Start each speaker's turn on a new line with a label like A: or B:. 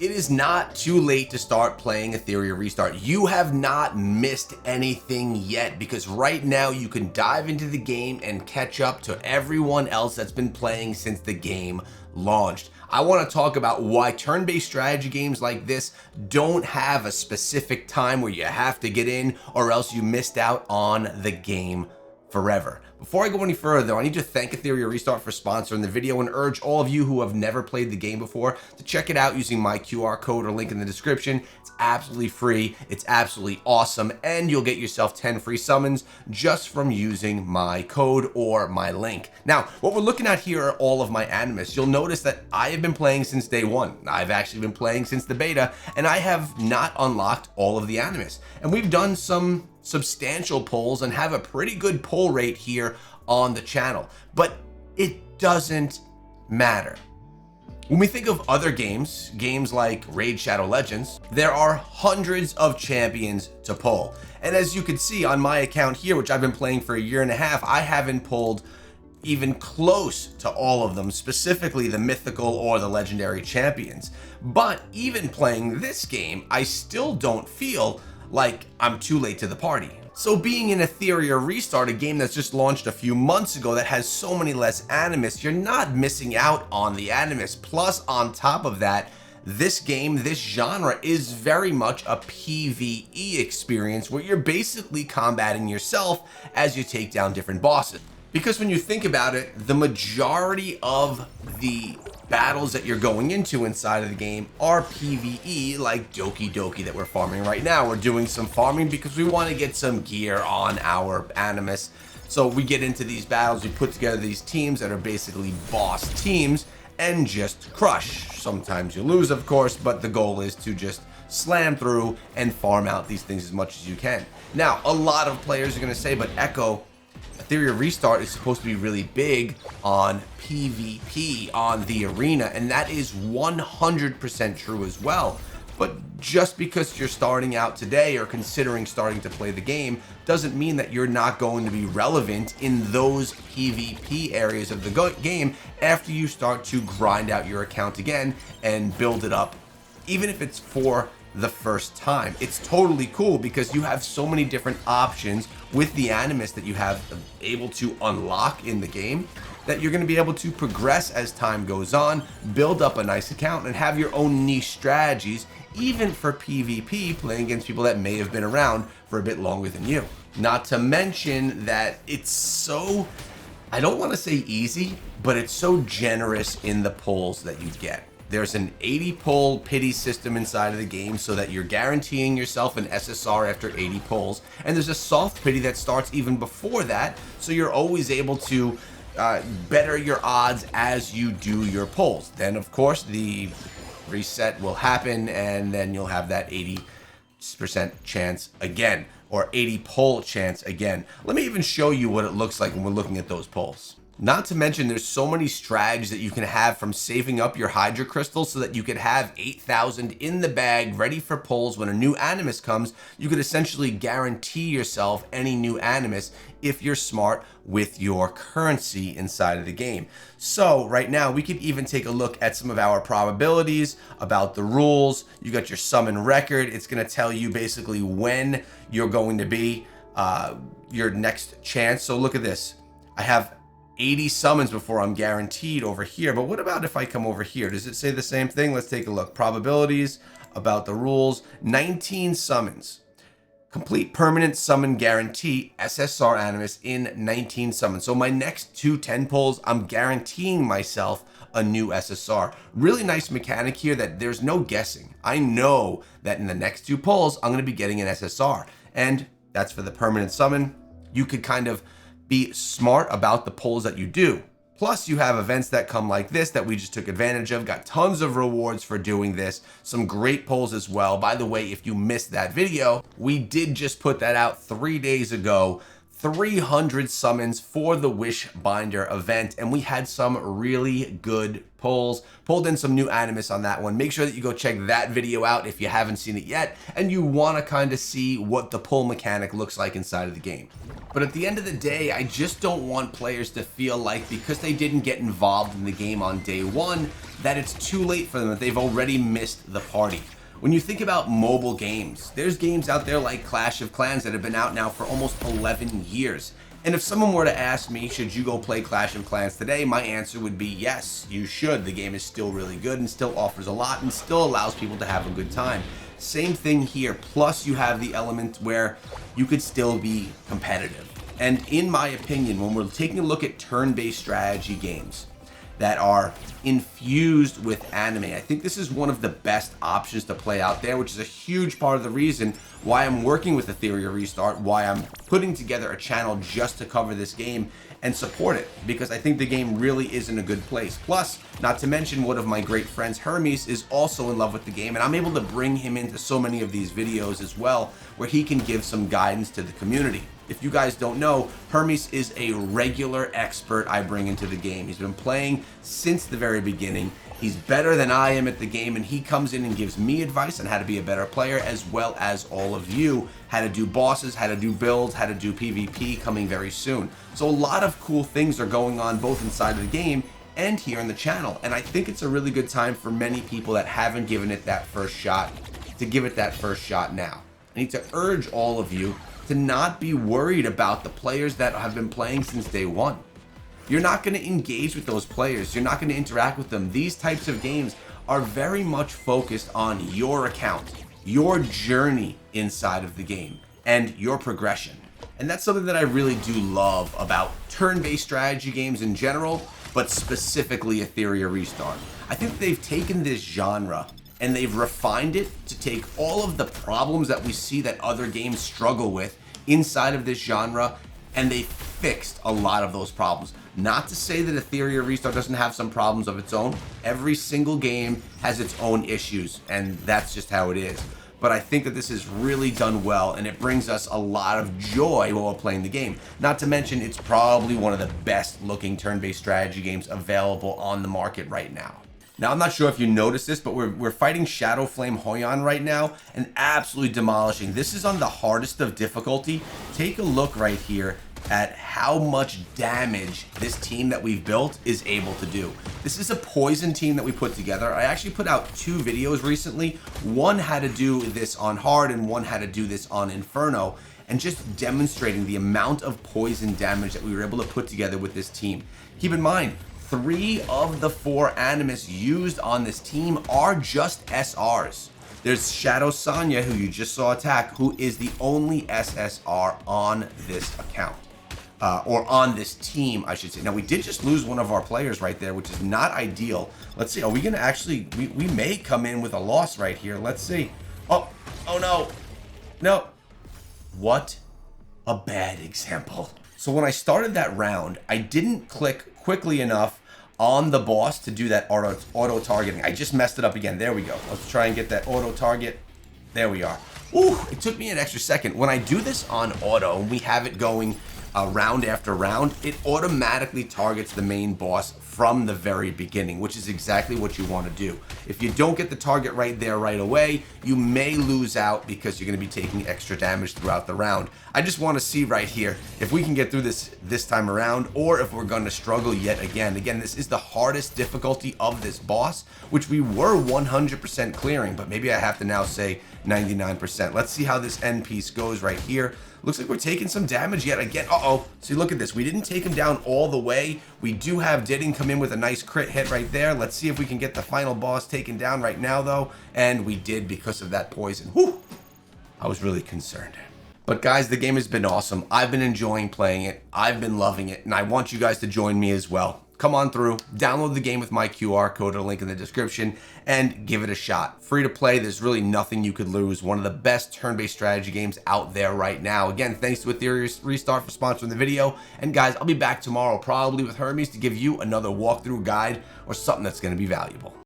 A: It is not too late to start playing Etheria Restart. You have not missed anything yet, because right now you can dive into the game and catch up to everyone else that's been playing since the game launched. I want to talk about why turn-based strategy games like this don't have a specific time where you have to get in, or else you missed out on the game forever. Before I go any further though, I need to thank Etheria Restart for sponsoring the video and urge all of you who have never played the game before to check it out using my QR code or link in the description. It's absolutely free, it's absolutely awesome, and you'll get yourself 10 free summons just from using my code or my link. Now, what we're looking at here are all of my animus. You'll notice that I have been playing since day one. I've actually been playing since the beta, and I have not unlocked all of the animus. And we've done some substantial pulls and have a pretty good pull rate here on the channel, but it doesn't matter. When we think of other games like Raid Shadow Legends, there are hundreds of champions to pull. And as you can see on my account here, which I've been playing for a year and a half, I haven't pulled even close to all of them, specifically the mythical or the legendary champions. But even playing this game, I still don't feel like I'm too late to the party. So being in Etheria Restart, a game that's just launched a few months ago that has so many less animus, you're not missing out on the animus. Plus, on top of that, this game, this genre, is very much a PvE experience where you're basically combating yourself as you take down different bosses. Because when you think about it, the majority of the battles that you're going into inside of the game are PvE, like Doki Doki that we're farming right now. We're doing some farming because we want to get some gear on our animus. So we get into these battles, we put together these teams that are basically boss teams and just crush. Sometimes you lose, of course, but the goal is to just slam through and farm out these things as much as you can. Now, a lot of players are going to say, but Echo, Etheria Restart is supposed to be really big on PvP, on the arena, and that is 100% true as well. But just because you're starting out today or considering starting to play the game doesn't mean that you're not going to be relevant in those PvP areas of the game after you start to grind out your account again and build it up, even if it's for the first time. It's totally cool because you have so many different options with the animus that you have able to unlock in the game that you're going to be able to progress as time goes on, build up a nice account, and have your own niche strategies, even for PvP, playing against people that may have been around for a bit longer than you. Not to mention that it's so, I don't want to say easy, but it's so generous in the pulls that you get. There's an 80 pull pity system inside of the game so that you're guaranteeing yourself an SSR after 80 pulls. And there's a soft pity that starts even before that, so you're always able to better your odds as you do your pulls. Then, of course, the reset will happen, and then you'll have that 80% chance again, or 80 pull chance again. Let me even show you what it looks like when we're looking at those pulls. Not to mention, there's so many strategies that you can have, from saving up your Hydra crystals so that you could have 8,000 in the bag ready for pulls when a new animus comes. You could essentially guarantee yourself any new animus if you're smart with your currency inside of the game. So right now we could even take a look at some of our probabilities about the rules. You got your summon record. It's going to tell you basically when you're going to be your next chance. So look at this. I have 80 summons before I'm guaranteed over here. But what about if I come over here? Does it say the same thing? Let's take a look. Probabilities, about the rules, 19 summons. Complete permanent summon guarantee, SSR animus in 19 summons. So my next 2 10 pulls, I'm guaranteeing myself a new SSR. Really nice mechanic here that there's no guessing. I know that in the next 2 pulls, I'm going to be getting an SSR. And that's for the permanent summon. You could kind of be smart about the pulls that you do. Plus, you have events that come like this that we just took advantage of. Got tons of rewards for doing this. Some great pulls as well. By the way, if you missed that video, we did just put that out 3 days ago. 300 summons for the Wishbinder event, and we had some really good pulls. Pulled in some new animus on that one. Make sure that you go check that video out if you haven't seen it yet and you want to kind of see what the pull mechanic looks like inside of the game. But at the end of the day, I just don't want players to feel like because they didn't get involved in the game on day one that it's too late for them, that they've already missed the party. When you think about mobile games, there's games out there like Clash of Clans that have been out now for almost 11 years. And if someone were to ask me, should you go play Clash of Clans today? My answer would be yes, you should. The game is still really good and still offers a lot and still allows people to have a good time. Same thing here, plus you have the element where you could still be competitive. And in my opinion, when we're taking a look at turn-based strategy games that are infused with anime, I think this is one of the best options to play out there, which is a huge part of the reason why I'm working with Etheria Restart, why I'm putting together a channel just to cover this game and support it, because I think the game really is in a good place. Plus, not to mention, one of my great friends, Hermes, is also in love with the game, and I'm able to bring him into so many of these videos as well, where he can give some guidance to the community. If you guys don't know, Hermes is a regular expert I bring into the game. He's been playing since the very beginning. He's better than I am at the game, and he comes in and gives me advice on how to be a better player, as well as all of you, how to do bosses, how to do builds, how to do PvP coming very soon. So a lot of cool things are going on both inside of the game and here on the channel, and I think it's a really good time for many people that haven't given it that first shot to give it that first shot now. I need to urge all of you to not be worried about the players that have been playing since day one. You're not going to engage with those players. You're not going to interact with them. These types of games are very much focused on your account, your journey inside of the game, and your progression. And that's something that I really do love about turn-based strategy games in general, but specifically Etheria Restart. I think they've taken this genre and they've refined it to take all of the problems that we see that other games struggle with inside of this genre, and they fixed a lot of those problems. Not to say that Etheria Restart doesn't have some problems of its own. Every single game has its own issues, and that's just how it is. But I think that this is really done well, and it brings us a lot of joy while we're playing the game. Not to mention, it's probably one of the best looking turn-based strategy games available on the market right now. Now, I'm not sure if you noticed this, but we're fighting Shadow Flame Hoyon right now and absolutely demolishing. This is on the hardest of difficulty. Take a look right here at how much damage this team that we've built is able to do. This is a poison team that we put together. I actually put out 2 videos recently. One had to do this on hard and one had to do this on Inferno, and just demonstrating the amount of poison damage that we were able to put together with this team. Keep in mind, 3 of the 4 animus used on this team are just SRs. There's Shadow Sanya, who you just saw attack, who is the only SSR on this account. Or on this team, I should say. Now, we did just lose one of our players right there, which is not ideal. Let's see, are we going to actually, we may come in with a loss right here. Let's see. Oh no. No. What a bad example. So when I started that round, I didn't click quickly enough on the boss to do that auto targeting. I just messed it up again. There we go. Let's try and get that auto target. There we are. Ooh, it took me an extra second. When I do this on auto, and we have it going round after round, it automatically targets the main boss from the very beginning, which is exactly what you want to do. If you don't get the target right there right away, you may lose out because you're going to be taking extra damage throughout the round. I just want to see right here if we can get through this time around, or if we're going to struggle yet again. Again, this is the hardest difficulty of this boss, which we were 100% clearing, but maybe I have to now say 99%. Let's see how this end piece goes right here. Looks like we're taking some damage yet again. Uh-oh. See, look at this. We didn't take him down all the way. We do have Didding come in with a nice crit hit right there. Let's see if we can get the final boss taken down right now, though. And we did because of that poison. Whew. I was really concerned. But guys, the game has been awesome. I've been enjoying playing it. I've been loving it. And I want you guys to join me as well. Come on through, download the game with my QR code or link in the description, and give it a shot. Free to play, there's really nothing you could lose. One of the best turn-based strategy games out there right now. Again, thanks to Etheria Restart for sponsoring the video. And guys, I'll be back tomorrow, probably with Hermes, to give you another walkthrough guide or something that's going to be valuable.